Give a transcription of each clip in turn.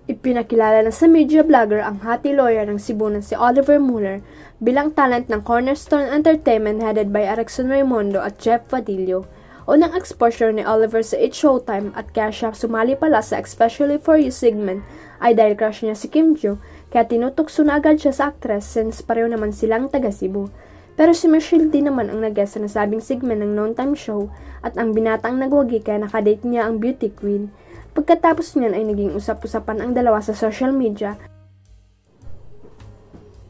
Ipinakilala na sa media blogger ang hati lawyer ng Cebu na si Oliver Muller bilang talent ng Cornerstone Entertainment headed by Erickson Raimondo at Jeff Vadillo. Unang exposure ni Oliver sa It's Showtime at kaya siya sumali pala sa Especially For You segment ay dahil crush niya si Kim Joo, kaya tinutukso na agad siya sa actress since pareho naman silang taga Cebu. Pero si Michelle D naman ang nag-guest sa nasabing segment ng noontime show at ang binatang nagwagi kaya nakadate niya ang beauty queen. Pagkatapos niyan ay naging usap-usapan ang dalawa sa social media.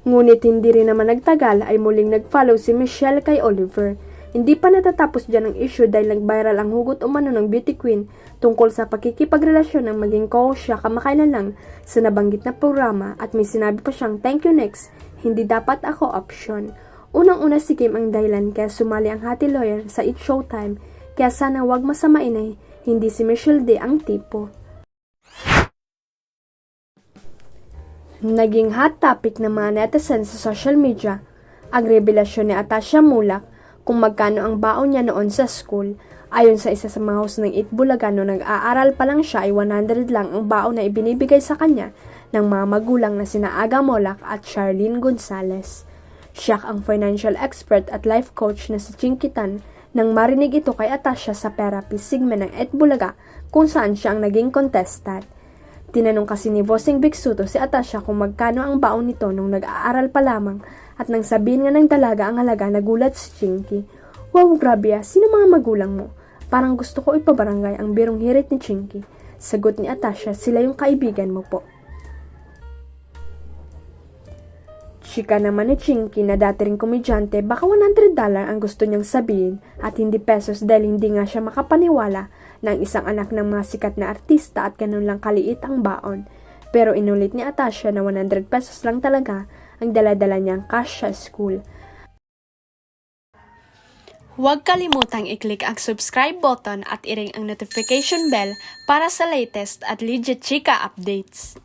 Ngunit hindi rin naman nagtagal ay muling nag-follow si Michelle kay Oliver. Hindi pa natatapos dyan ang issue dahil nag-viral ang hugot umano ng beauty queen tungkol sa pakikipagrelasyon ng maging co-host siya kamakailan lang sa nabanggit na programa at may sinabi pa siyang thank you next, hindi dapat ako option. Unang-una si Kim ang dahilan kaya sumali ang hati lawyer sa It's Showtime kaya sana wag masamain ay hindi si Michelle D ang tipo. Naging hot topic ng mga netizens sa social media ang revelasyon ni Atasha Mulak kung magkano ang baon niya noon sa school. Ayon sa isa sa mga host ng Itbulaga noong nag-aaral pa lang siya ay 100 lang ang baon na ibinibigay sa kanya ng mga magulang na sina Aga Mulak at Charlene Gonzalez. Siya ang financial expert at life coach na si Chinky Tan nang marinig ito kay Atasha sa therapy segment ng Itbulaga kung saan siya ang naging contestant. Tinanong kasi ni Bossing Bigsuto si Atasha kung magkano ang baon nito nung nag-aaral pa lamang at nang sabihin nga ng dalaga ang halaga nagulat si Chinky. Wow, grabe sino mga magulang mo? Parang gusto ko ipabarangay ang birong hirit ni Chinky. Sagot ni Atasha, sila yung kaibigan mo po. Chika naman ni Chinky na dati ring komedyante baka $100 ang gusto niyang sabihin at hindi pesos dahil hindi nga siya makapaniwala ng isang anak ng mga sikat na artista at ganun lang kaliit ang baon. Pero inulit ni Atasha na 100 pesos lang talaga ang dala-dala niyang cash sa school. Huwag kalimutang i-click ang subscribe button at i-ring ang notification bell para sa latest at legit chika updates.